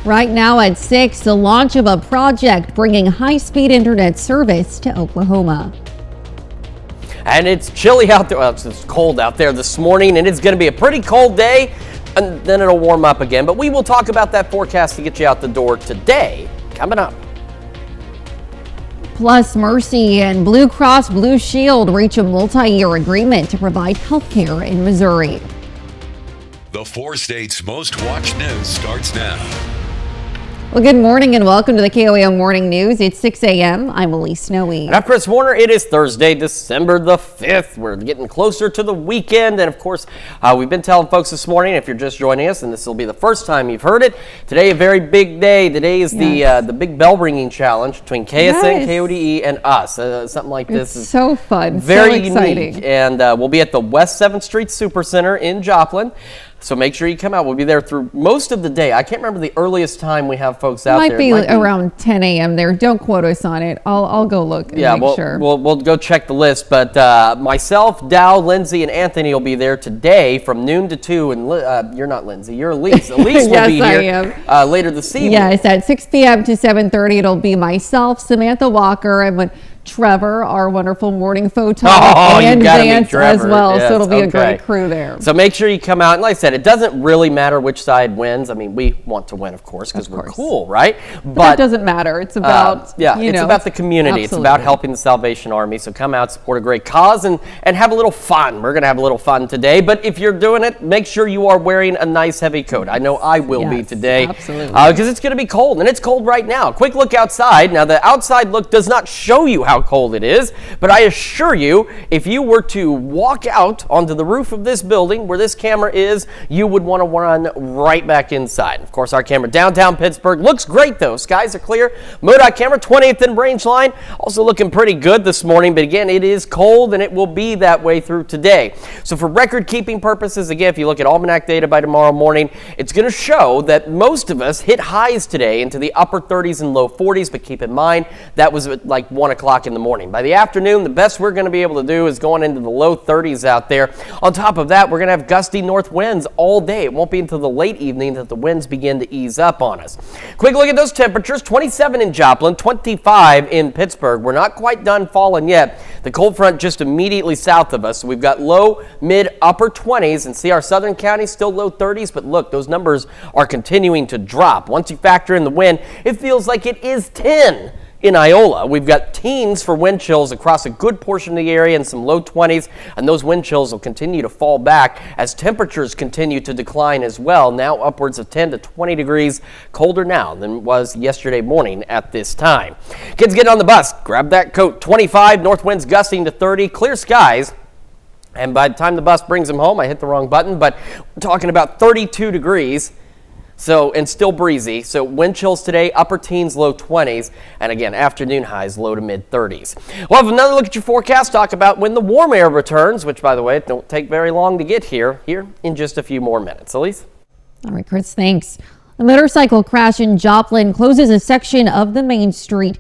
Right now at 6, the launch of a project bringing high-speed internet service to Oklahoma. And it's chilly out there. Well, it's cold out there this morning, and it's going to be a pretty cold day, and then it'll warm up again. But we will talk about that forecast to get you out the door today, coming up. Plus, Mercy and Blue Cross Blue Shield reach a multi-year agreement to provide health care in Missouri. The 4 states' most watched news starts now. Well, good morning and welcome to the KOAM Morning News. It's 6 a.m. I'm Elise Snowy. And I'm Chris Warner. It is Thursday, December the 5th. We're getting closer to the weekend. And of course, we've been telling folks this morning, if you're just joining us, and this will be the first time you've heard it, today a very big day. Today is the big bell ringing challenge between KSN, KODE, and us. Something like this is so fun, very so exciting. Unique. And we'll be at the West 7th Street Supercenter in Joplin. So make sure you come out. We'll be there through most of the day. I can't remember the earliest time we have folks out there. It might be around 10 a.m. there. Don't quote us on it. I'll go look and make sure. We'll go check the list. But myself, Dow, Lindsay, and Anthony will be there today from noon to 2. And you're not Lindsay. You're Elise. Elise will be here later this evening. Yes, at 6 p.m. to 7:30. It'll be myself, Samantha Walker, and Trevor, our wonderful morning photographer, and Vance as well. Yes, so it'll be a great crew there. So make sure you come out. And like I said, it doesn't really matter which side wins. I mean, we want to win, of course, because we're cool, right? But it doesn't matter. It's about, it's about the community. Absolutely. It's about helping the Salvation Army. So come out, support a great cause, and have a little fun. We're going to have a little fun today. But if you're doing it, make sure you are wearing a nice heavy coat. I know I will be today. Absolutely. Because it's going to be cold, and it's cold right now. Quick look outside. Now, the outside look does not show you how cold it is, but I assure you, if you were to walk out onto the roof of this building where this camera is, you would want to run right back inside. Of course, our camera downtown Pittsburgh looks great, though. Skies are clear. MoDOT camera, 20th and range line, also looking pretty good this morning, but again, it is cold, and it will be that way through today. So for record-keeping purposes, again, if you look at Almanac data by tomorrow morning, it's going to show that most of us hit highs today into the upper 30s and low 40s, but keep in mind, that was at like 1 o'clock in the morning. By the afternoon, the best we're going to be able to do is going into the low 30s out there. On top of that, we're going to have gusty north winds all day. It won't be until the late evening that the winds begin to ease up on us. Quick look at those temperatures. 27 in Joplin, 25 in Pittsburgh. We're not quite done falling yet. The cold front just immediately south of us. So we've got low, mid, upper 20s, and see our southern counties still low 30s, but look, those numbers are continuing to drop. Once you factor in the wind, it feels like it is 10. In Iola, we've got teens for wind chills across a good portion of the area and some low 20s, and those wind chills will continue to fall back as temperatures continue to decline as well, now upwards of 10 to 20 degrees colder now than it was yesterday morning at this time. Kids get on the bus, grab that coat. 25, north winds gusting to 30, clear skies. And by the time the bus brings them home, I hit the wrong button, but we're talking about 32 degrees. So, and still breezy. So wind chills today, upper teens, low 20s. And again, afternoon highs, low to mid 30s. We'll have another look at your forecast, talk about when the warm air returns, which, by the way, it don't take very long to get here in just a few more minutes. Elise? All right, Chris, thanks. A motorcycle crash in Joplin closes a section of the main street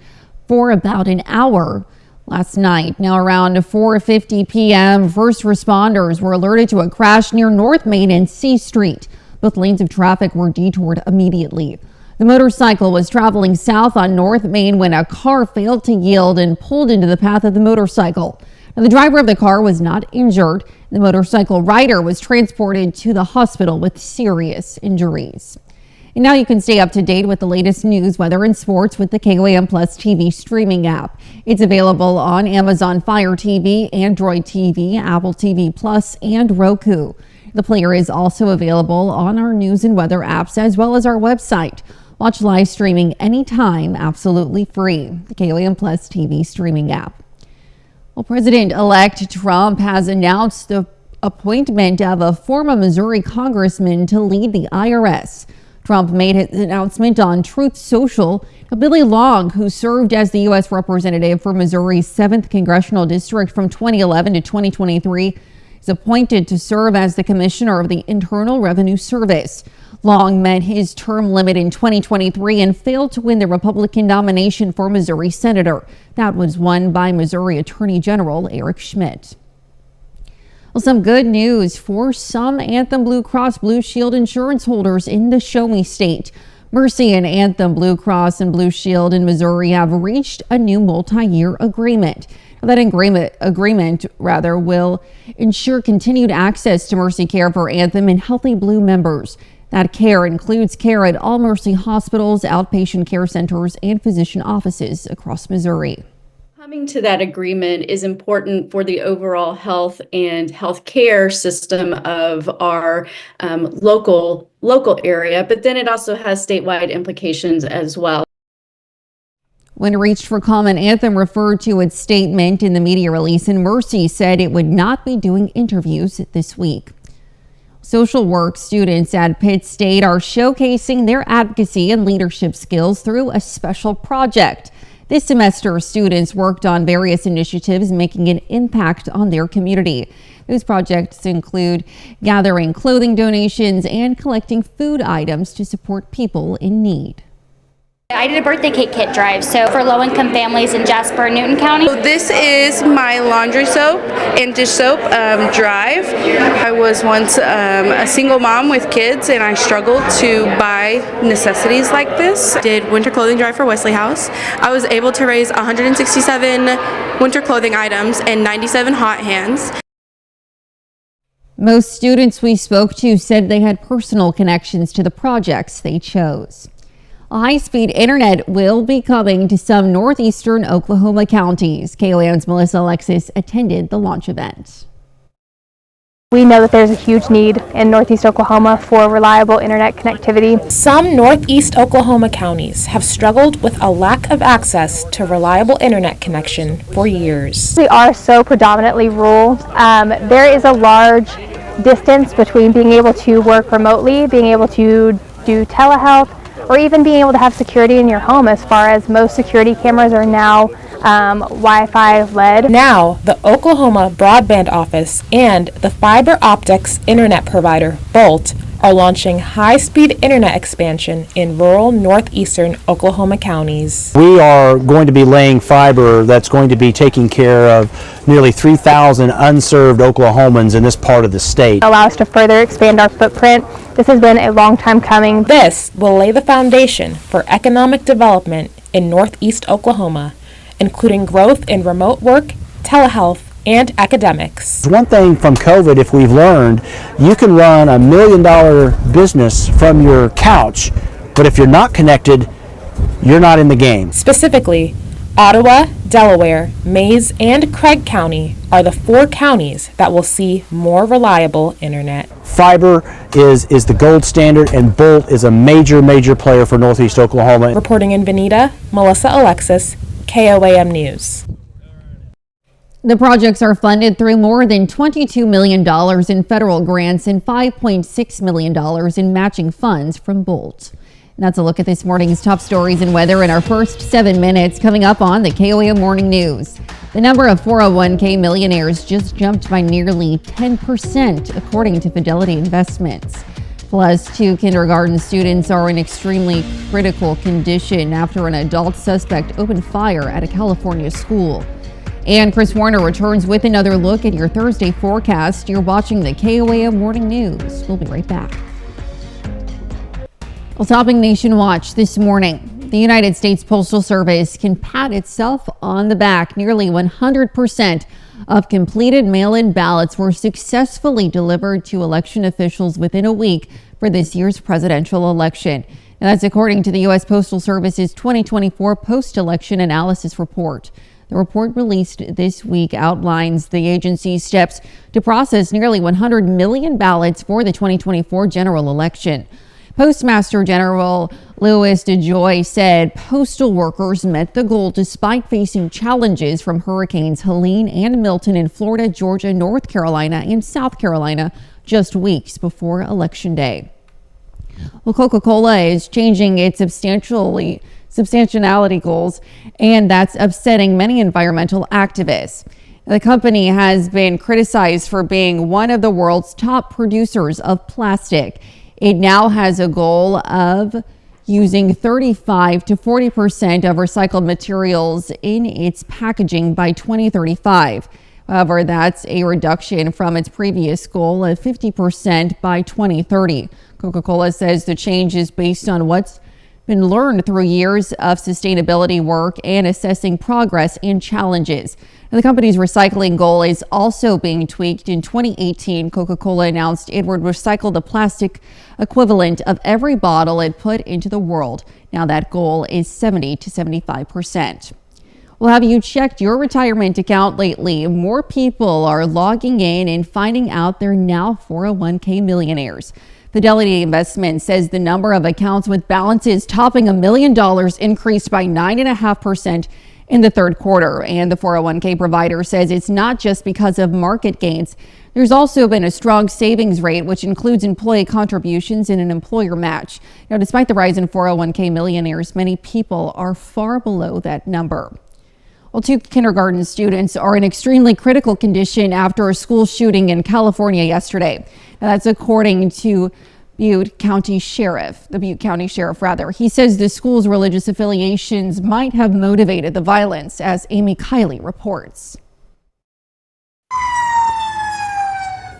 for about an hour last night. Now, around 4:50 p.m., first responders were alerted to a crash near North Main and C Street. Both lanes of traffic were detoured immediately. The motorcycle was traveling south on North Main when a car failed to yield and pulled into the path of the motorcycle. Now, the driver of the car was not injured. The motorcycle rider was transported to the hospital with serious injuries. And now you can stay up to date with the latest news, weather, and sports with the KOAM Plus TV streaming app. It's available on Amazon Fire TV, Android TV, Apple TV Plus, and Roku. The player is also available on our news and weather apps as well as our website. Watch live streaming anytime, absolutely free. The KOAM Plus TV streaming app. Well, President-elect Trump has announced the appointment of a former Missouri congressman to lead the IRS. Trump made his announcement on Truth Social. Billy Long, who served as the U.S. representative for Missouri's 7th congressional district from 2011 to 2023, is appointed to serve as the commissioner of the Internal Revenue Service. Long met his term limit in 2023 and failed to win the Republican nomination for Missouri senator. That was won by Missouri Attorney General Eric Schmidt. Well, some good news for some Anthem Blue Cross Blue Shield insurance holders in the Show Me State. Mercy and Anthem Blue Cross and Blue Shield in Missouri have reached a new multi-year agreement. That agreement will ensure continued access to Mercy care for Anthem and Healthy Blue members. That care includes care at all Mercy hospitals, outpatient care centers, and physician offices across Missouri. Coming to that agreement is important for the overall health and healthcare system of our local area, but then it also has statewide implications as well. When reached for comment, Anthem referred to its statement in the media release, and Mercy said it would not be doing interviews this week. Social work students at Pitt State are showcasing their advocacy and leadership skills through a special project. This semester, students worked on various initiatives making an impact on their community. Those projects include gathering clothing donations and collecting food items to support people in need. I did a birthday cake kit drive, so for low-income families in Jasper and Newton County. This is my laundry soap and dish soap drive. I was once a single mom with kids, and I struggled to buy necessities like this. Did winter clothing drive for Wesley House. I was able to raise 167 winter clothing items and 97 hot hands. Most students we spoke to said they had personal connections to the projects they chose. High-speed internet will be coming to some northeastern Oklahoma counties. KOAM's Melissa Alexis attended the launch event. We know that there's a huge need in Northeast Oklahoma for reliable internet connectivity. Some Northeast Oklahoma counties have struggled with a lack of access to reliable internet connection for years. We are so predominantly rural. There is a large distance between being able to work remotely, being able to do telehealth, or even being able to have security in your home, as far as most security cameras are now Wi-Fi led. Now, the Oklahoma Broadband Office and the fiber optics internet provider, Bolt, are launching high-speed internet expansion in rural northeastern Oklahoma counties. We are going to be laying fiber that's going to be taking care of nearly 3,000 unserved Oklahomans in this part of the state. Allow us to further expand our footprint. This has been a long time coming. This will lay the foundation for economic development in northeast Oklahoma, including growth in remote work, telehealth, and academics. One thing from COVID, if we've learned, you can run $1 million business from your couch, but if you're not connected, you're not in the game. Specifically, Ottawa, Delaware, Mayes, and Craig County are the 4 counties that will see more reliable internet. Fiber is the gold standard, and Bolt is a major player for Northeast Oklahoma. Reporting in Veneta, Melissa Alexis, KOAM News. The projects are funded through more than $22 million in federal grants and $5.6 million in matching funds from Bolt. And that's a look at this morning's top stories and weather in our first 7 minutes, coming up on the KOAM Morning News. The number of 401k millionaires just jumped by nearly 10%, according to Fidelity Investments. Plus, 2 kindergarten students are in extremely critical condition after an adult suspect opened fire at a California school. And Chris Warner returns with another look at your Thursday forecast. You're watching the KOAM Morning News. We'll be right back. Well, topping Nation Watch this morning, the United States Postal Service can pat itself on the back. Nearly 100% of completed mail-in ballots were successfully delivered to election officials within a week for this year's presidential election. And that's according to the U.S. Postal Service's 2024 post-election analysis report. The report released this week outlines the agency's steps to process nearly 100 million ballots for the 2024 general election. Postmaster General Louis DeJoy said postal workers met the goal despite facing challenges from Hurricanes Helene and Milton in Florida, Georgia, North Carolina, and South Carolina just weeks before Election Day. Well, Coca-Cola is changing its substantiality goals, and that's upsetting many environmental activists. The company has been criticized for being one of the world's top producers of plastic. It now has a goal of using 35 to 40% of recycled materials in its packaging by 2035. However, that's a reduction from its previous goal of 50% by 2030. Coca-Cola says the change is based on what's been learned through years of sustainability work and assessing progress and challenges. And the company's recycling goal is also being tweaked. In 2018, Coca-Cola announced it would recycle the plastic equivalent of every bottle it put into the world. Now that goal is 70 to 75%. Well, have you checked your retirement account lately? More people are logging in and finding out they're now 401k millionaires. Fidelity Investment says the number of accounts with balances topping $1 million increased by 9.5% in the third quarter. And the 401k provider says it's not just because of market gains. There's also been a strong savings rate, which includes employee contributions and an employer match. Now, despite the rise in 401k millionaires, many people are far below that number. Well, 2 kindergarten students are in extremely critical condition after a school shooting in California yesterday. Now, that's according to the Butte County Sheriff. He says the school's religious affiliations might have motivated the violence, as Amy Kiley reports.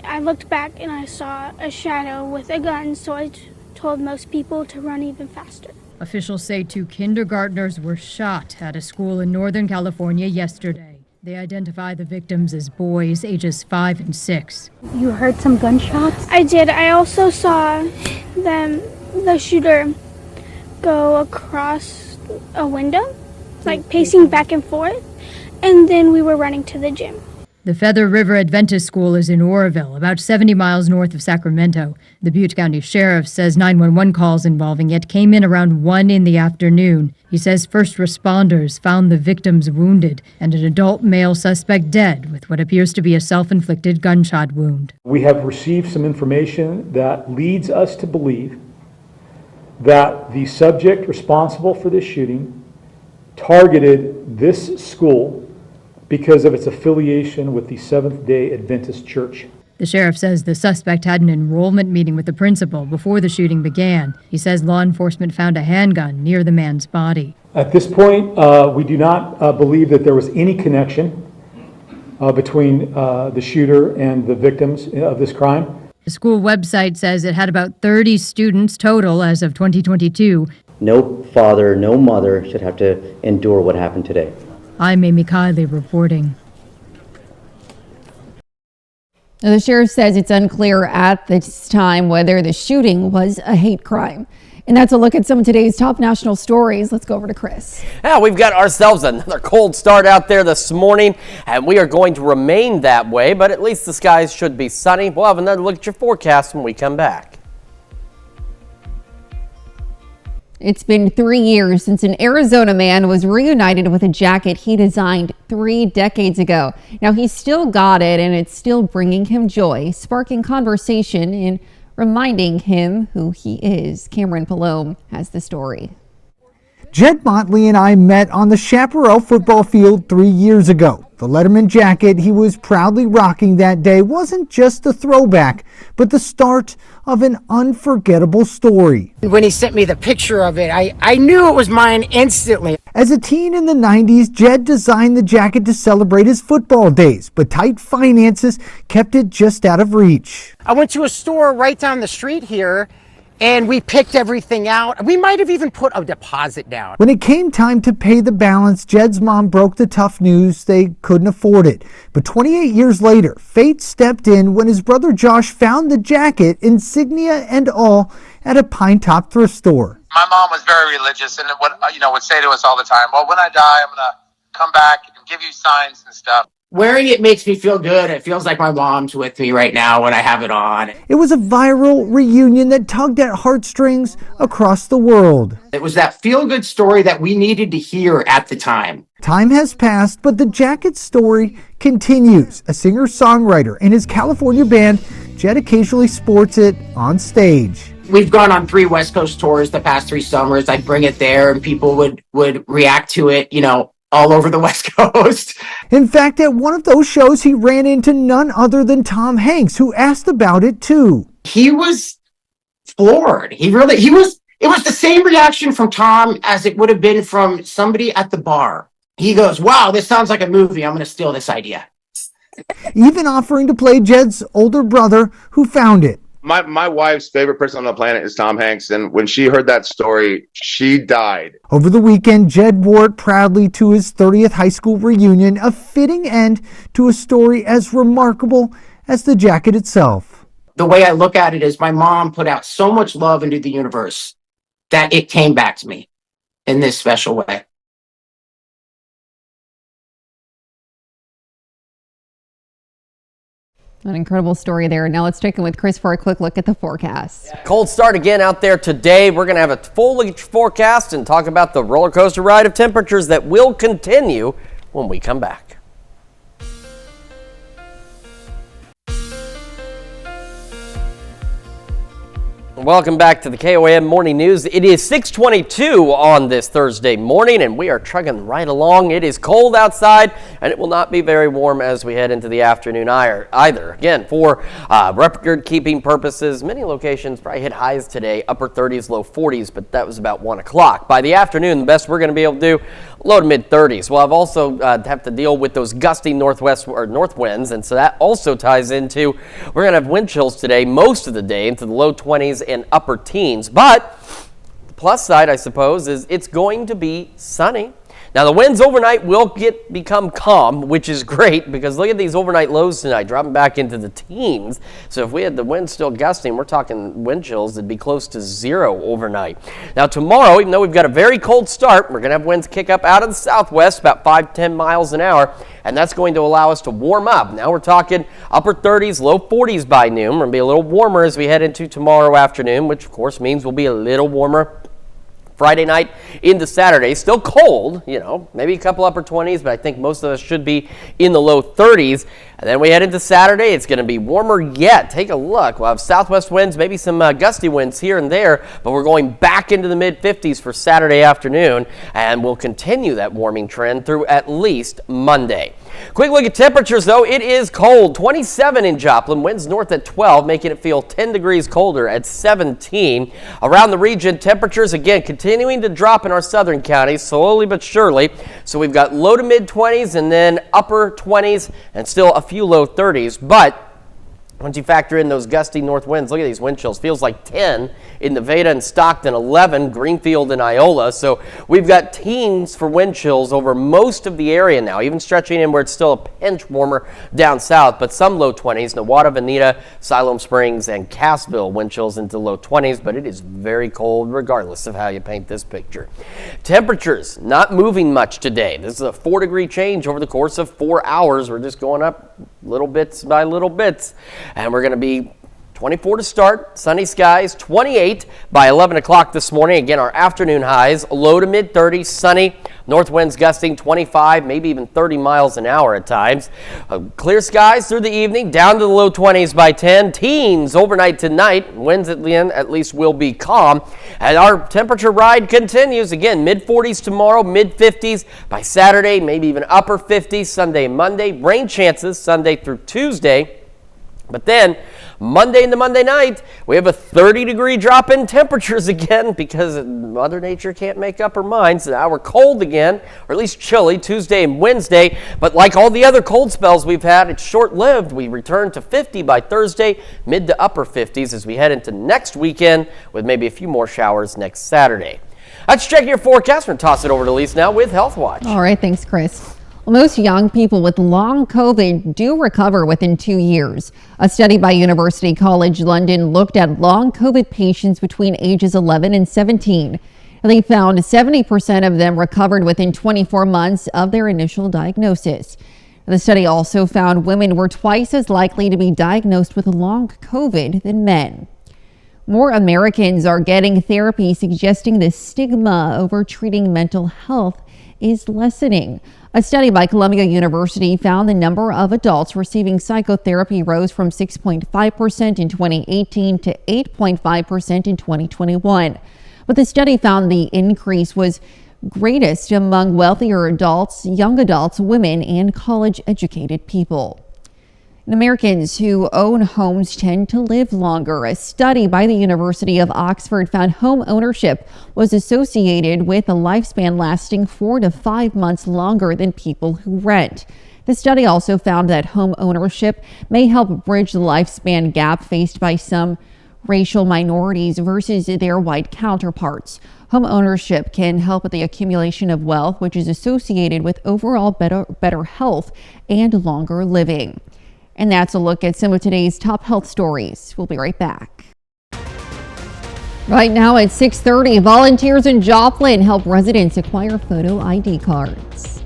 I looked back and I saw a shadow with a gun, so I told most people to run even faster. Officials say 2 kindergartners were shot at a school in Northern California yesterday. They identify the victims as boys ages 5 and 6. You heard some gunshots? I did. I also saw the shooter go across a window, like pacing back and forth, and then we were running to the gym. The Feather River Adventist School is in Oroville, about 70 miles north of Sacramento. The Butte County Sheriff says 911 calls involving it came in around 1 in the afternoon. He says first responders found the victims wounded and an adult male suspect dead with what appears to be a self-inflicted gunshot wound. We have received some information that leads us to believe that the subject responsible for this shooting targeted this school because of its affiliation with the Seventh-day Adventist Church. The sheriff says the suspect had an enrollment meeting with the principal before the shooting began. He says law enforcement found a handgun near the man's body. At this point, we do not believe that there was any connection between the shooter and the victims of this crime. The school website says it had about 30 students total as of 2022. No father, no mother should have to endure what happened today. I'm Amy Kiley reporting. Now, the sheriff says it's unclear at this time whether the shooting was a hate crime. And that's a look at some of today's top national stories. Let's go over to Chris. Yeah, we've got ourselves another cold start out there this morning, and we are going to remain that way, but at least the skies should be sunny. We'll have another look at your forecast when we come back. It's been 3 years since an Arizona man was reunited with a jacket he designed 3 decades ago. Now, he's still got it, and it's still bringing him joy, sparking conversation and reminding him who he is. Cameron Palome has the story. Jed Motley and I met on the Chaparral football field 3 years ago. The Letterman jacket he was proudly rocking that day wasn't just a throwback, but the start of an unforgettable story. When he sent me the picture of it, I knew it was mine instantly. As a teen in the 90s, Jed designed the jacket to celebrate his football days, but tight finances kept it just out of reach. I went to a store right down the street here, and we picked everything out. We might have even put a deposit down. When it came time to pay the balance, Jed's mom broke the tough news they couldn't afford it. But 28 years later, fate stepped in when his brother Josh found the jacket, insignia and all, at a Pine Top thrift store. My mom was very religious and would say to us all the time, well, when I die, I'm going to come back and give you signs and stuff. Wearing it makes me feel good. It feels like my mom's with me right now when I have it on. It was a viral reunion that tugged at heartstrings across the world. It was that feel-good story that we needed to hear at the time. Time has passed, but the jacket story continues. A singer-songwriter and his California band, Jed occasionally sports it on stage. We've gone on 3 West Coast tours the past 3 summers. I'd bring it there and people would react to it, all over the West Coast. In fact, at one of those shows, he ran into none other than Tom Hanks, who asked about it too. He was floored. It was the same reaction from Tom as it would have been from somebody at the bar. He goes, wow, this sounds like a movie. I'm going to steal this idea. Even offering to play Jed's older brother who found it. My wife's favorite person on the planet is Tom Hanks, and when she heard that story, she died. Over the weekend, Jed wore it proudly to his 30th high school reunion, a fitting end to a story as remarkable as the jacket itself. The way I look at it is my mom put out so much love into the universe that it came back to me in this special way. An incredible story there. Now let's check in with Chris for a quick look at the forecast. Cold start again out there today. We're going to have a foliage forecast and talk about the roller coaster ride of temperatures that will continue when we come back. Welcome back to the KOAM Morning News. It is 6:22 on this Thursday morning, and we are trucking right along. It is cold outside, and it will not be very warm as we head into the afternoon either. Again, for record-keeping purposes, many locations probably hit highs today, upper 30s, low 40s, but that was about 1 o'clock. By the afternoon, the best we're going to be able to do, low to mid-30s. We'll also have to deal with those gusty northwest or north winds, and so that also ties into, we're going to have wind chills today most of the day into the low 20s and upper teens. But the plus side, I suppose, is it's going to be sunny. Now, the winds overnight will become calm, which is great because look at these overnight lows tonight, dropping back into the teens. So if we had the wind still gusting, we're talking wind chills that'd be close to 0 overnight. Now, tomorrow, even though we've got a very cold start, we're going to have winds kick up out of the southwest, about 5-10 miles an hour, and that's going to allow us to warm up. Now we're talking upper 30s, low 40s by noon. We're going to be a little warmer as we head into tomorrow afternoon, which of course means we'll be a little warmer Friday night into Saturday. Still cold, maybe a couple upper 20s, but I think most of us should be in the low 30s. And then we head into Saturday. It's going to be warmer yet. Take a look. We'll have southwest winds, maybe some gusty winds here and there, but we're going back into the mid-50s for Saturday afternoon, and we'll continue that warming trend through at least Monday. Quick look at temperatures, though. It is cold. 27 in Joplin, winds north at 12, making it feel 10 degrees colder at 17. Around the region, temperatures, again, continuing to drop in our southern counties, slowly but surely. So we've got low to mid-20s and then upper 20s and still a few low 30s. But once you factor in those gusty north winds, look at these wind chills. Feels like 10 in Nevada and Stockton, 11, Greenfield and Iola. So we've got teens for wind chills over most of the area now, even stretching in where it's still a pinch warmer down south, but some low 20s. Nowata, Veneta, Siloam Springs, and Cassville wind chills into low 20s, but it is very cold regardless of how you paint this picture. Temperatures not moving much today. This is a 4-degree change over the course of 4 hours. We're just going up little bits by little bits. And we're going to be 24 to start, sunny skies, 28 by 11 o'clock this morning. Again, our afternoon highs, low to mid-30s, sunny, north winds gusting 25, maybe even 30 miles an hour at times. Clear skies through the evening, down to the low 20s by 10. Teens overnight tonight, winds at the end at least will be calm. And our temperature ride continues. Again, mid-40s tomorrow, mid-50s by Saturday, maybe even upper 50s Sunday, Monday. Rain chances Sunday through Tuesday. But then Monday into Monday night, we have a 30-degree drop in temperatures again because Mother Nature can't make up her mind. So now we're cold again, or at least chilly, Tuesday and Wednesday. But like all the other cold spells we've had, it's short-lived. We return to 50 by Thursday, mid to upper 50s as we head into next weekend with maybe a few more showers next Saturday. Let's check your forecast. We're going to toss it over to Lisa now with Health Watch. All right, thanks, Chris. Well, most young people with long COVID do recover within 2 years. A study by University College London looked at long COVID patients between ages 11 and 17. They found 70% of them recovered within 24 months of their initial diagnosis. The study also found women were twice as likely to be diagnosed with long COVID than men. More Americans are getting therapy, suggesting the stigma over treating mental health is lessening. A study by Columbia University found the number of adults receiving psychotherapy rose from 6.5% in 2018 to 8.5% in 2021. But the study found the increase was greatest among wealthier adults, young adults, women, and college-educated people. And Americans who own homes tend to live longer. A study by the University of Oxford found home ownership was associated with a lifespan lasting 4 to 5 months longer than people who rent. The study also found that home ownership may help bridge the lifespan gap faced by some racial minorities versus their white counterparts. Home ownership can help with the accumulation of wealth, which is associated with overall better health and longer living. And that's a look at some of today's top health stories. We'll be right back. Right now at 6:30, volunteers in Joplin help residents acquire photo ID cards.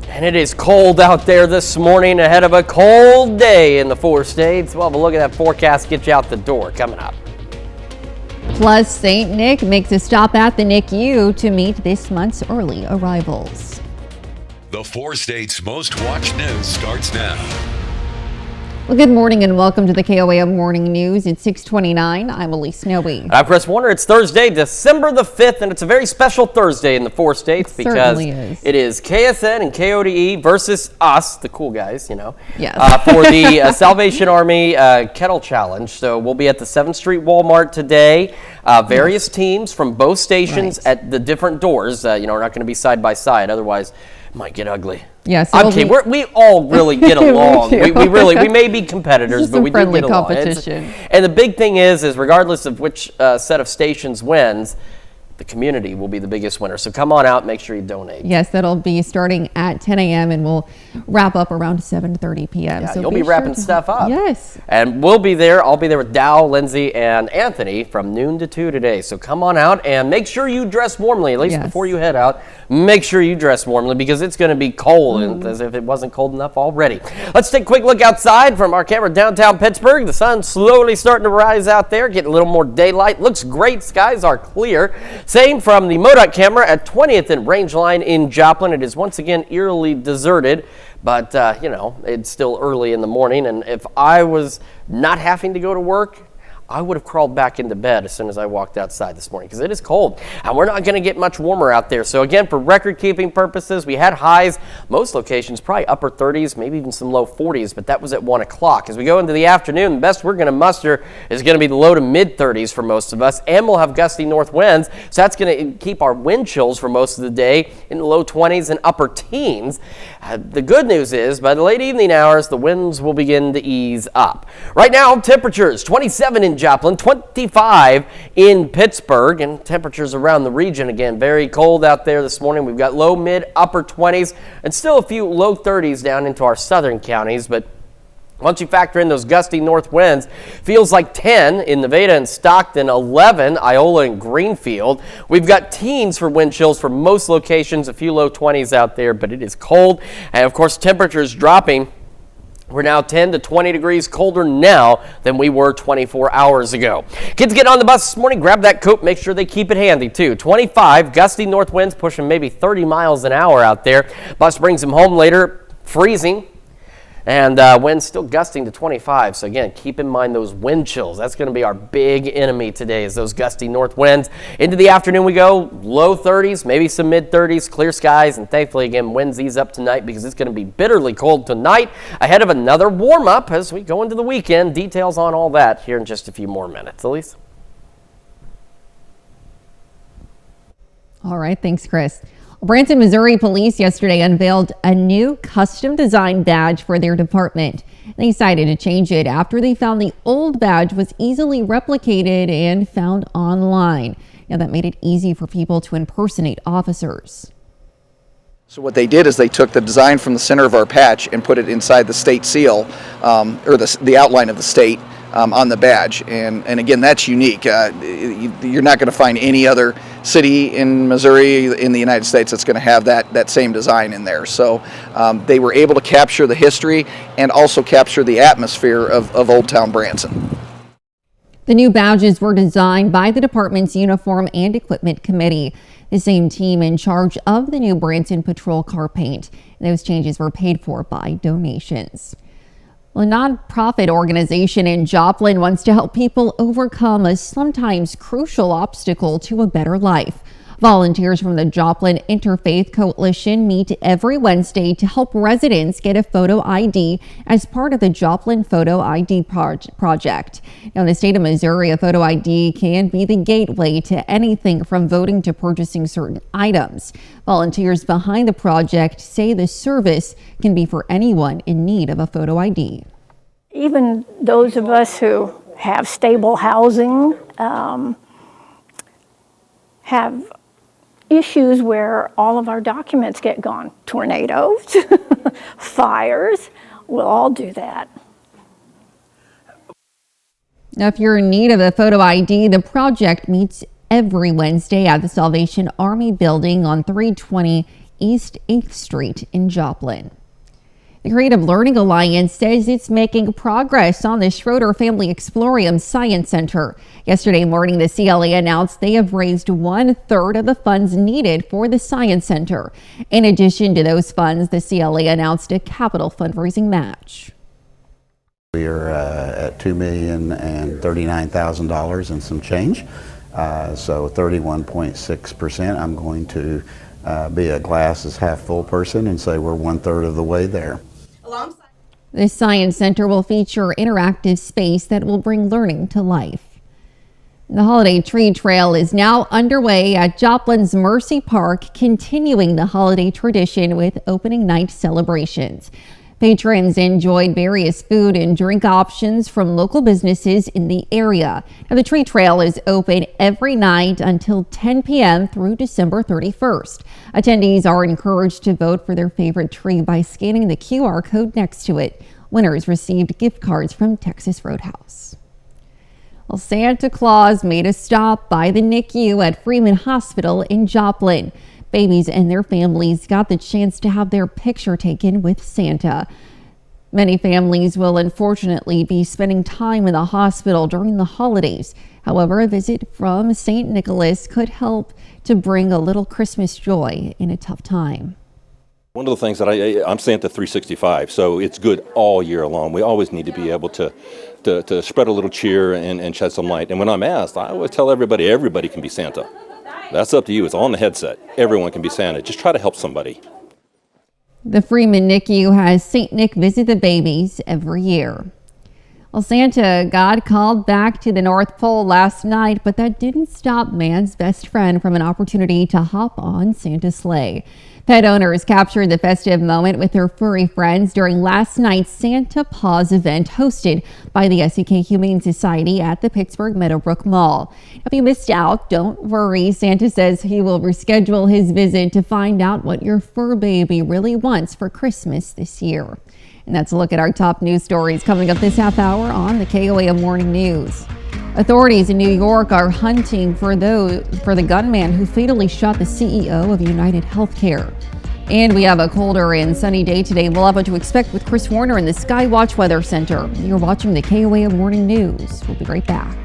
And it is cold out there this morning ahead of a cold day in the 4 states. We'll have a look at that forecast, get you out the door coming up. Plus, St. Nick makes a stop at the NICU to meet this month's early arrivals. The 4 states' most watched news starts now. Well, good morning and welcome to the KOAM Morning News. It's 6:29. I'm Elise Snowy. I'm Chris Warner. It's Thursday, December the 5th, and it's a very special Thursday in the 4 states because it is KSN and KODE versus us, the cool guys, you know, for the Salvation Army Kettle Challenge. So we'll be at the 7th Street Walmart today. Various teams from both stations at the different doors. We're not going to be side by side, otherwise it might get ugly. Yes, we all really get along. we may be competitors, but we do get along. Competition. And the big thing is regardless of which set of stations wins, the community will be the biggest winner. So come on out, make sure you donate. Yes, that'll be starting at 10 a.m. and we'll wrap up around 7:30 p.m. Yeah, so you'll be wrapping stuff up. Yes. And we'll be there. I'll be there with Dow, Lindsay, and Anthony from noon to 2 today. So come on out and make sure you dress warmly, at least before you head out. Make sure you dress warmly because it's going to be cold, as if it wasn't cold enough already. Let's take a quick look outside from our camera downtown Pittsburgh. The sun's slowly starting to rise out there, getting a little more daylight. Looks great. Skies are clear. Same from the MoDOT camera at 20th and Rangeline in Joplin. It is once again eerily deserted, but it's still early in the morning. And if I was not having to go to work, I would have crawled back into bed as soon as I walked outside this morning because it is cold and we're not going to get much warmer out there. So again, for record keeping purposes, we had highs, most locations probably upper 30s, maybe even some low 40s, but that was at 1 o'clock. As we go into the afternoon, the best we're going to muster is going to be the low to mid 30s for most of us, and we'll have gusty north winds. So that's going to keep our wind chills for most of the day in the low 20s and upper teens. The good news is by the late evening hours, the winds will begin to ease up. Right now, temperatures 27 in Joplin, 25 in Pittsburgh, and temperatures around the region again very cold out there this morning. We've got low, mid, upper 20s and still a few low 30s down into our southern counties, but once you factor in those gusty north winds, feels like 10 in Nevada and Stockton, 11 Iola and Greenfield. We've got teens for wind chills for most locations, a few low 20s out there, but it is cold. And of course, temperatures dropping. We're now 10 to 20 degrees colder now than we were 24 hours ago. Kids get on the bus this morning, grab that coat, make sure they keep it handy too. 25, gusty north winds pushing maybe 30 miles an hour out there. Bus brings them home later, freezing. And winds still gusting to 25. So again, keep in mind those wind chills. That's going to be our big enemy today is those gusty north winds. Into the afternoon we go, low 30s, maybe some mid 30s, clear skies. And thankfully, again, winds ease up tonight because it's going to be bitterly cold tonight ahead of another warm up as we go into the weekend. Details on all that here in just a few more minutes. Elise? All right. Thanks, Chris. Branson, Missouri police yesterday unveiled a new custom design badge for their department. They decided to change it after they found the old badge was easily replicated and found online. Now that made it easy for people to impersonate officers. So what they did is they took the design from the center of our patch and put it inside the state seal, or the outline of the state on the badge. And again, that's unique. You're not going to find any other city in Missouri, in the United States, that's going to have that same design in there. So they were able to capture the history and also capture the atmosphere of Old Town Branson. The new badges were designed by the department's Uniform and Equipment Committee, the same team in charge of the new Branson patrol car paint. Those changes were paid for by donations. Well, a nonprofit organization in Joplin wants to help people overcome a sometimes crucial obstacle to a better life. Volunteers from the Joplin Interfaith Coalition meet every Wednesday to help residents get a photo ID as part of the Joplin Photo ID project. Now, in the state of Missouri, a photo ID can be the gateway to anything from voting to purchasing certain items. Volunteers behind the project say the service can be for anyone in need of a photo ID. Even those of us who have stable housing, have issues where all of our documents get gone. Tornadoes, fires, we'll all do that. Now, if you're in need of a photo ID, the project meets every Wednesday at the Salvation Army building on 320 East 8th Street in Joplin. The Creative Learning Alliance says it's making progress on the Schroeder Family Explorium Science Center. Yesterday morning, the CLA announced they have raised 1/3 of the funds needed for the Science Center. In addition to those funds, the CLA announced a capital fundraising match. We are at $2,039,000 and some change. So 31.6%. I'm going to be a glass is half full person and say we're 1/3 of the way there. The Science Center will feature interactive space that will bring learning to life. The holiday tree trail is now underway at Joplin's Mercy Park, continuing the holiday tradition with opening night celebrations. Patrons enjoyed various food and drink options from local businesses in the area. Now, the tree trail is open every night until 10 p.m. through December 31st. Attendees are encouraged to vote for their favorite tree by scanning the QR code next to it. Winners received gift cards from Texas Roadhouse. Well, Santa Claus made a stop by the NICU at Freeman Hospital in Joplin. Babies and their families got the chance to have their picture taken with Santa. Many families will unfortunately be spending time in the hospital during the holidays. However, a visit from St. Nicholas could help to bring a little Christmas joy in a tough time. One of the things that I'm Santa 365, so it's good all year long. We always need to be able to spread a little cheer and shed some light. And when I'm asked, I always tell everybody can be Santa. That's up to you. It's on the headset. Everyone can be Santa. Just try to help somebody. The Freeman NICU has St. Nick visit the babies every year. Well, Santa God called back to the North Pole last night, but that didn't stop man's best friend from an opportunity to hop on Santa's sleigh. Pet owners captured the festive moment with their furry friends during last night's Santa Paws event hosted by the SEK Humane Society at the Pittsburgh Meadowbrook Mall. If you missed out, don't worry. Santa says he will reschedule his visit to find out what your fur baby really wants for Christmas this year. And that's a look at our top news stories coming up this half hour on the KOAM Morning News. Authorities in New York are hunting for the gunman who fatally shot the CEO of United Healthcare. And we have a colder and sunny day today. We'll have what to expect with Chris Warner in the Skywatch Weather Center. You're watching the KOAM Morning News. We'll be right back.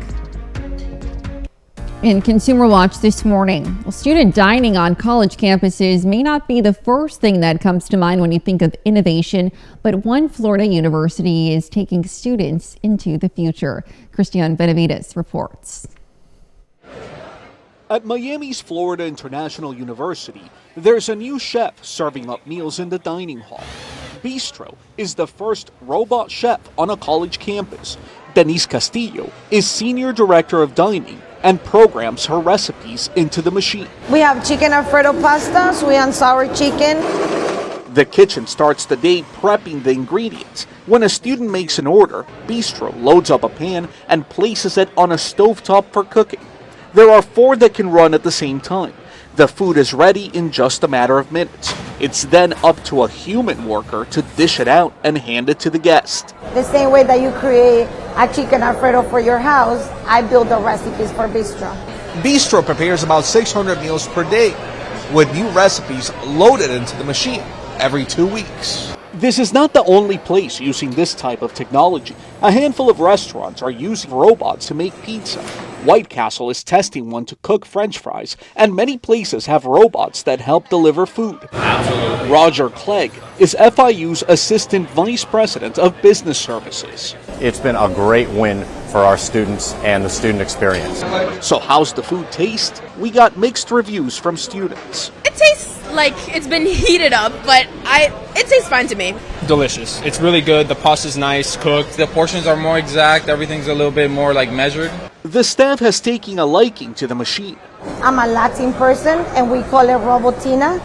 In Consumer Watch this morning, well, student dining on college campuses may not be the first thing that comes to mind when you think of innovation, but one Florida university is taking students into the future. Christian Benavides reports. At Miami's Florida International University, there's a new chef serving up meals in the dining hall. Bistro is the first robot chef on a college campus. Denise Castillo is Senior Director of Dining and programs her recipes into the machine. We have chicken Alfredo pasta, sweet and sour chicken. The kitchen starts the day prepping the ingredients. When a student makes an order, Bistro loads up a pan and places it on a stovetop for cooking. There are 4 that can run at the same time. The food is ready in just a matter of minutes. It's then up to a human worker to dish it out and hand it to the guest. The same way that you create a chicken Alfredo for your house, I build the recipes for Bistro. Bistro prepares about 600 meals per day, with new recipes loaded into the machine every 2 weeks. This is not the only place using this type of technology. A handful of restaurants are using robots to make pizza. White Castle is testing one to cook French fries, and many places have robots that help deliver food. Absolutely. Roger Clegg is FIU's Assistant Vice President of Business Services. It's been a great win for our students and the student experience. So how's the food taste? We got mixed reviews from students. It tastes like it's been heated up, but it tastes fine to me. Delicious. It's really good. The pasta's nice, cooked. The portions are more exact. Everything's a little bit more like measured. The staff has taken a liking to the machine. I'm a Latin person and we call it Robotina.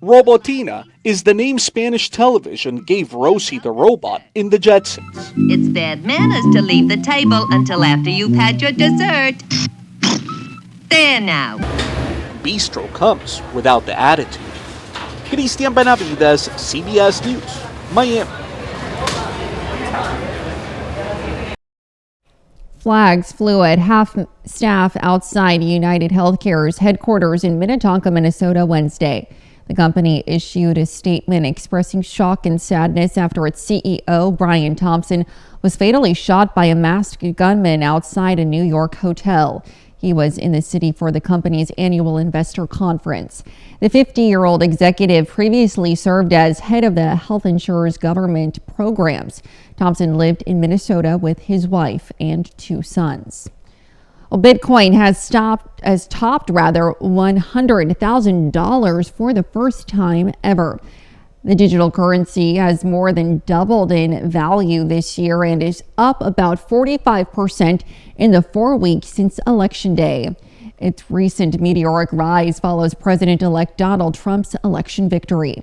Robotina is the name Spanish television gave Rosie the robot in the Jetsons. It's bad manners to leave the table until after you've had your dessert. There now. Bistro comes without the attitude. Cristian Benavides, CBS News, Miami. Flags flew at half staff outside United Healthcare's headquarters in Minnetonka, Minnesota Wednesday. The company issued a statement expressing shock and sadness after its CEO, Brian Thompson, was fatally shot by a masked gunman outside a New York hotel. He was in the city for the company's annual investor conference. The 50-year-old executive previously served as head of the health insurer's government programs. Thompson lived in Minnesota with his wife and 2 sons. Well, Bitcoin has topped $100,000 for the first time ever. The digital currency has more than doubled in value this year and is up about 45% in the 4 weeks since Election Day. Its recent meteoric rise follows President-elect Donald Trump's election victory.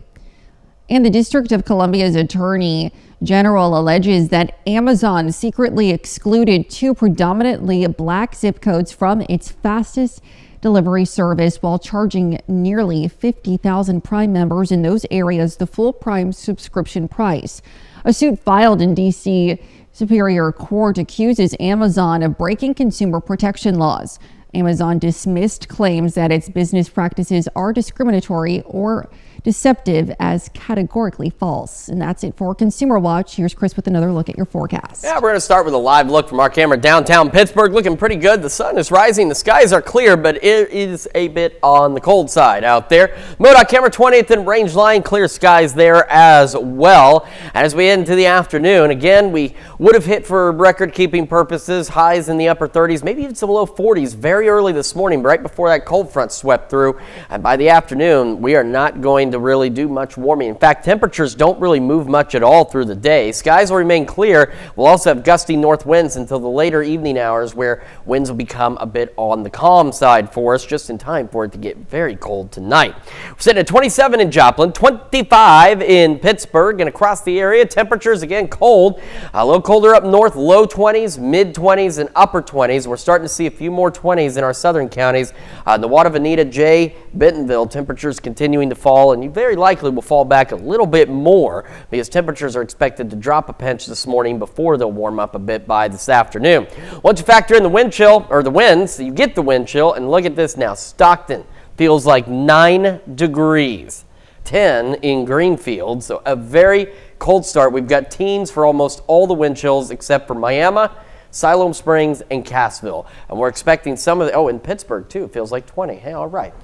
And the District of Columbia's Attorney General alleges that Amazon secretly excluded 2 predominantly black zip codes from its fastest delivery service while charging nearly 50,000 Prime members in those areas the full Prime subscription price. A suit filed in D.C. Superior Court accuses Amazon of breaking consumer protection laws. Amazon dismissed claims that its business practices are discriminatory or deceptive as categorically false. And that's it for Consumer Watch. Here's Chris with another look at your forecast. Yeah, we're going to start with a live look from our camera downtown Pittsburgh. Looking pretty good. The sun is rising. The skies are clear, but it is a bit on the cold side out there. MoDOT camera 20th and range line. Clear skies there as well. And as we head into the afternoon, again, we would have hit for record-keeping purposes highs in the upper 30s, maybe even some low 40s very early this morning, right before that cold front swept through. And by the afternoon, we are not going to really do much warming. In fact, temperatures don't really move much at all through the day. Skies will remain clear. We'll also have gusty north winds until the later evening hours, where winds will become a bit on the calm side for us, just in time for it to get very cold tonight. We're sitting at 27 in Joplin, 25 in Pittsburgh, and across the area, temperatures again cold. A little colder up north, low 20s, mid 20s, and upper 20s. We're starting to see a few more 20s in our southern counties. Newada, Veneta, Jay, Bentonville, temperatures continuing to fall, and you very likely will fall back a little bit more because temperatures are expected to drop a pinch this morning before they'll warm up a bit by this afternoon. Once you factor in the wind chill, or the winds, you get the wind chill, and look at this now. Stockton feels like 9 degrees, 10 in Greenfield, so a very cold start. We've got teens for almost all the wind chills except for Miami, Siloam Springs, and Cassville. And we're expecting some of the, in Pittsburgh too, it feels like 20. Hey, all right.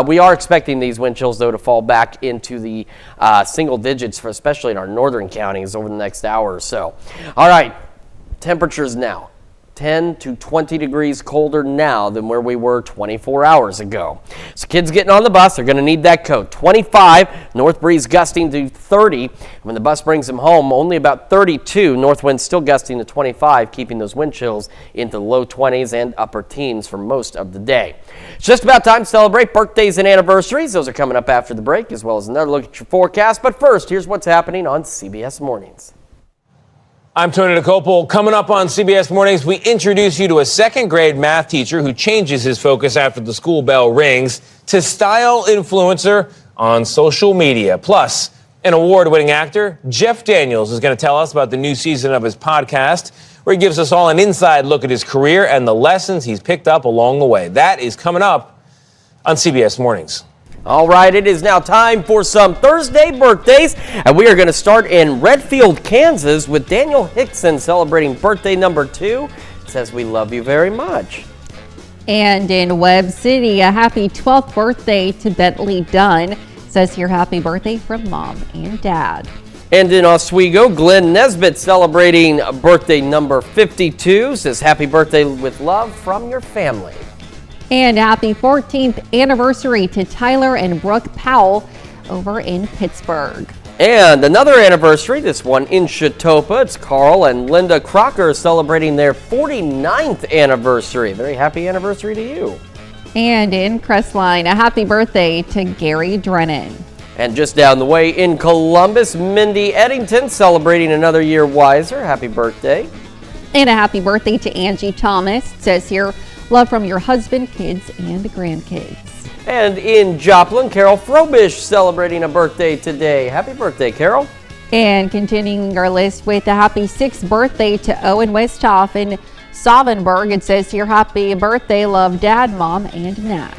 We are expecting these wind chills, though, to fall back into the single digits, especially in our northern counties over the next hour or so. All right, temperatures now. 10 to 20 degrees colder now than where we were 24 hours ago. So kids getting on the bus, they're going to need that coat. 25, north breeze gusting to 30. When the bus brings them home, only about 32. North wind still gusting to 25, keeping those wind chills into the low 20s and upper teens for most of the day. It's just about time to celebrate birthdays and anniversaries. Those are coming up after the break, as well as another look at your forecast. But first, here's what's happening on CBS Mornings. I'm Tony Nicopol. Coming up on CBS Mornings, we introduce you to a second grade math teacher who changes his focus after the school bell rings to style influencer on social media. Plus, an award-winning actor, Jeff Daniels, is going to tell us about the new season of his podcast, where he gives us all an inside look at his career and the lessons he's picked up along the way. That is coming up on CBS Mornings. All right, it is now time for some Thursday birthdays, and we are going to start in Redfield, Kansas, with Daniel Hickson celebrating birthday number 2. It says, "We love you very much." And in Webb City, a happy 12th birthday to Bentley Dunn. It says here, happy birthday from Mom and Dad. And in Oswego, Glenn Nesbitt celebrating birthday number 52. Says, "Happy birthday with love from your family." And happy 14th anniversary to Tyler and Brooke Powell over in Pittsburgh. And another anniversary, this one in Chetopa. It's Carl and Linda Crocker celebrating their 49th anniversary. Very happy anniversary to you. And in Crestline, a happy birthday to Gary Drennan. And just down the way in Columbus, Mindy Eddington celebrating another year wiser. Happy birthday. And a happy birthday to Angie Thomas. It says here, love from your husband, kids, and grandkids. And in Joplin, Carol Frobish celebrating a birthday today. Happy birthday, Carol. And continuing our list with a happy 6th birthday to Owen Westhoff in Savenberg. It says here, happy birthday, love Dad, Mom, and Nash.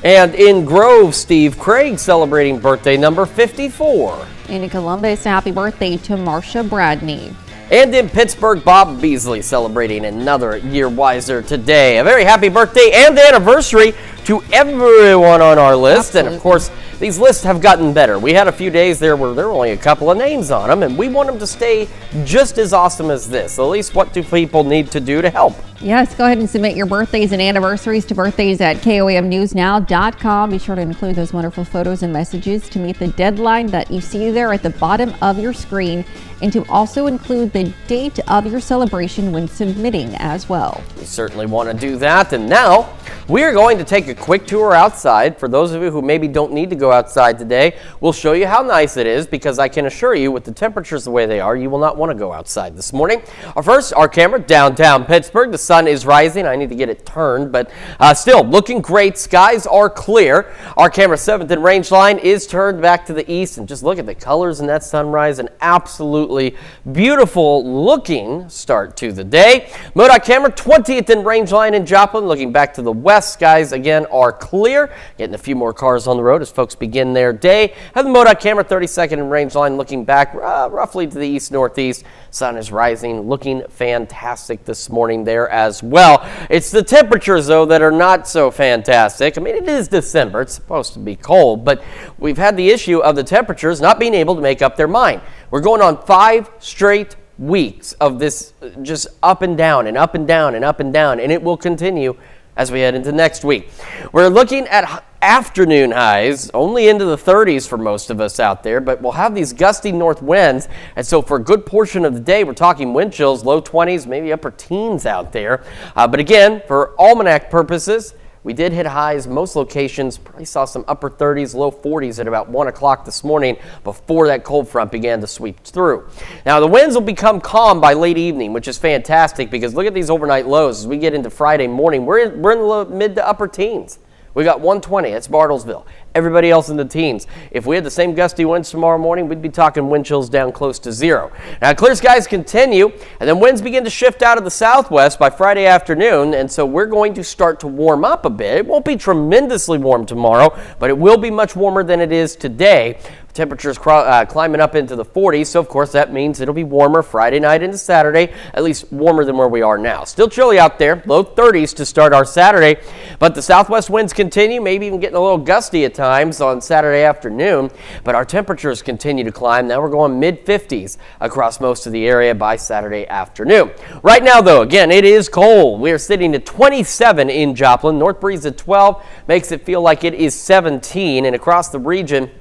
And in Grove, Steve Craig celebrating birthday number 54. And in Columbus, a happy birthday to Marcia Bradney. And in Pittsburgh, Bob Beasley celebrating another year wiser today. A very happy birthday and anniversary to everyone on our list. Absolutely. And of course, these lists have gotten better. We had a few days there where there were only a couple of names on them, and we want them to stay just as awesome as this. At least what do people need to do to help? Yes, go ahead and submit your birthdays and anniversaries to birthdays@KOAMnewsnow.com. Be sure to include those wonderful photos and messages to meet the deadline that you see there at the bottom of your screen, and to also include the date of your celebration when submitting as well. We certainly want to do that. And now we are going to take a quick tour outside. For those of you who maybe don't need to go outside today, we'll show you how nice it is, because I can assure you with the temperatures the way they are, you will not want to go outside this morning. First, our camera downtown Pittsburgh. The sun is rising. I need to get it turned, but still looking great. Skies are clear. Our camera 7th and range line is turned back to the east, and just look at the colors in that sunrise. An absolutely beautiful looking start to the day. MoDOT camera 20th and range line in Joplin, looking back to the west. Skies again are clear. Getting a few more cars on the road as folks begin their day. Have the MoDOT camera 32nd and range line looking back roughly to the east northeast. Sun is rising, looking fantastic this morning there as well. It's the temperatures though that are not so fantastic. I mean, it is December, it's supposed to be cold, but we've had the issue of the temperatures not being able to make up their mind. We're going on 5 straight weeks of this just up and down and up and down and up and down, and it will continue as we head into next week. We're looking at afternoon highs only into the 30s for most of us out there, but we'll have these gusty north winds, and so for a good portion of the day we're talking wind chills, low 20s, maybe upper teens out there. But again, for almanac purposes, we did hit highs. Most locations probably saw some upper 30s, low 40s at about 1 o'clock this morning before that cold front began to sweep through. Now, the winds will become calm by late evening, which is fantastic, because look at these overnight lows. As we get into Friday morning, we're in the low, mid to upper teens. We got 120, that's Bartlesville. Everybody else in the teens. If we had the same gusty winds tomorrow morning, we'd be talking wind chills down close to 0. Now, clear skies continue, and then winds begin to shift out of the southwest by Friday afternoon, and so we're going to start to warm up a bit. It won't be tremendously warm tomorrow, but it will be much warmer than it is today. Temperatures climbing up into the 40s, so of course that means it'll be warmer Friday night into Saturday, at least warmer than where we are now. Still chilly out there, low 30s to start our Saturday, but the southwest winds continue, maybe even getting a little gusty at times on Saturday afternoon, but our temperatures continue to climb. Now we're going mid-50s across most of the area by Saturday afternoon. Right now though, again, it is cold. We are sitting at 27 in Joplin, north breeze at 12, makes it feel like it is 17, and across the region,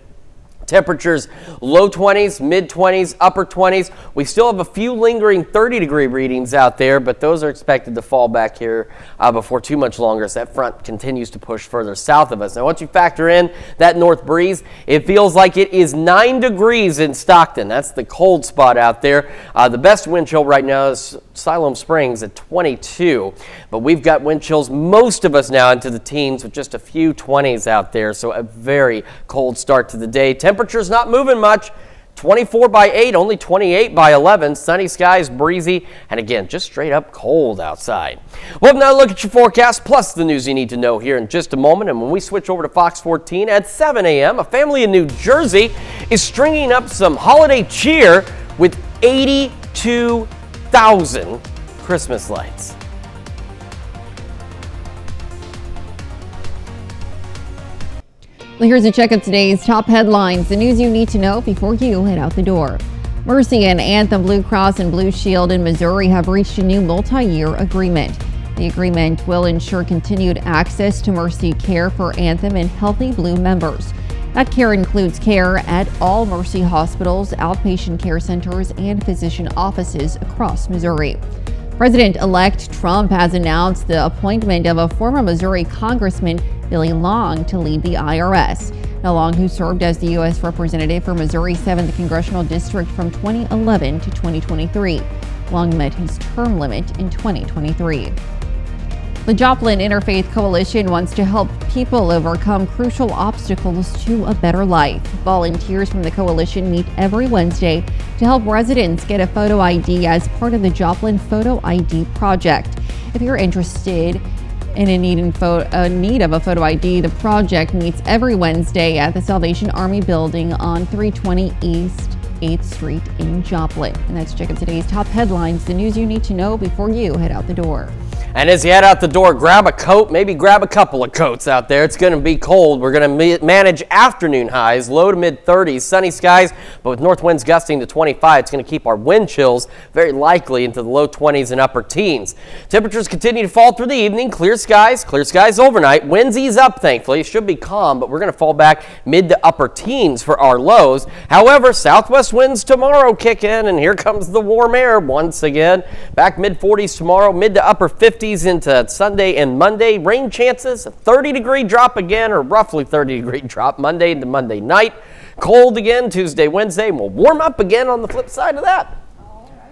temperatures low 20s, mid 20s, upper 20s. We still have a few lingering 30-degree readings out there, but those are expected to fall back here before too much longer as that front continues to push further south of us. Now, once you factor in that north breeze, it feels like it is 9 degrees in Stockton. That's the cold spot out there. The best wind chill right now is Siloam Springs at 22, but we've got wind chills, most of us now into the teens with just a few 20s out there, so a very cold start to the day. Temperatures not moving much. 24 by 8, only 28 by 11. Sunny skies, breezy, and again, just straight up cold outside. We'll now look at your forecast plus the news you need to know here in just a moment. And when we switch over to Fox 14 at 7 a.m., a family in New Jersey is stringing up some holiday cheer with 82,000 Christmas lights. Well, here's a check of today's top headlines, the news you need to know before you head out the door. Mercy and Anthem Blue Cross and Blue Shield in Missouri have reached a new multi-year agreement. The agreement will ensure continued access to Mercy care for Anthem and Healthy Blue members. That care includes care at all Mercy hospitals, outpatient care centers, and physician offices across Missouri. President-elect Trump has announced the appointment of a former Missouri Congressman, Billy Long, to lead the IRS. Now Long, who served as the U.S. Representative for Missouri's 7th Congressional District from 2011 to 2023. Long met his term limit in 2023. The Joplin Interfaith Coalition wants to help people overcome crucial obstacles to a better life. Volunteers from the coalition meet every Wednesday to help residents get a photo ID as part of the Joplin Photo ID project. If you're interested and in need of a photo ID, the project meets every Wednesday at the Salvation Army building on 320 East 8th Street in Joplin. And that's check out today's top headlines, the news you need to know before you head out the door. And as you head out the door, grab a coat, maybe grab a couple of coats out there. It's going to be cold. We're going to manage afternoon highs, low to mid 30s, sunny skies, but with north winds gusting to 25, it's going to keep our wind chills very likely into the low 20s and upper teens. Temperatures continue to fall through the evening. Clear skies overnight. Winds ease up, thankfully. It should be calm, but we're going to fall back mid to upper teens for our lows. However, southwest winds tomorrow kick in, and here comes the warm air once again. Back mid 40s tomorrow, mid to upper 50s into Sunday and Monday. Rain chances, a 30-degree drop again, or roughly 30-degree drop Monday into Monday night. Cold again Tuesday, Wednesday, and we'll warm up again on the flip side of that.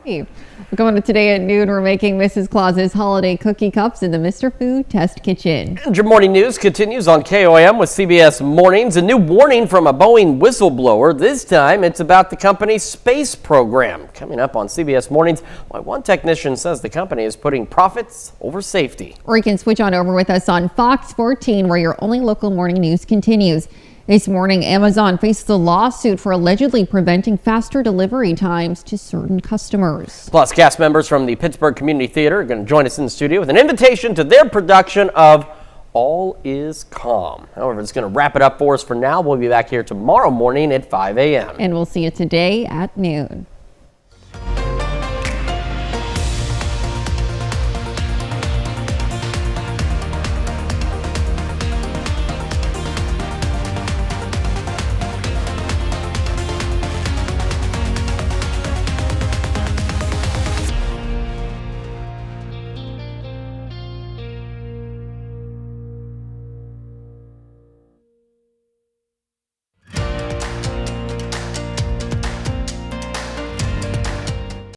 We're going to today at noon. We're making Mrs. Claus's holiday cookie cups in the Mr. Food Test Kitchen. And your morning news continues on KOAM with CBS Mornings. A new warning from a Boeing whistleblower. This time it's about the company's space program. Coming up on CBS Mornings, why one technician says the company is putting profits over safety. Or you can switch on over with us on Fox 14, where your only local morning news continues. This morning, Amazon faces a lawsuit for allegedly preventing faster delivery times to certain customers. Plus, cast members from the Pittsburgh Community Theater are going to join us in the studio with an invitation to their production of All Is Calm. However, it's going to wrap it up for us for now. We'll be back here tomorrow morning at 5 a.m. And we'll see you today at noon.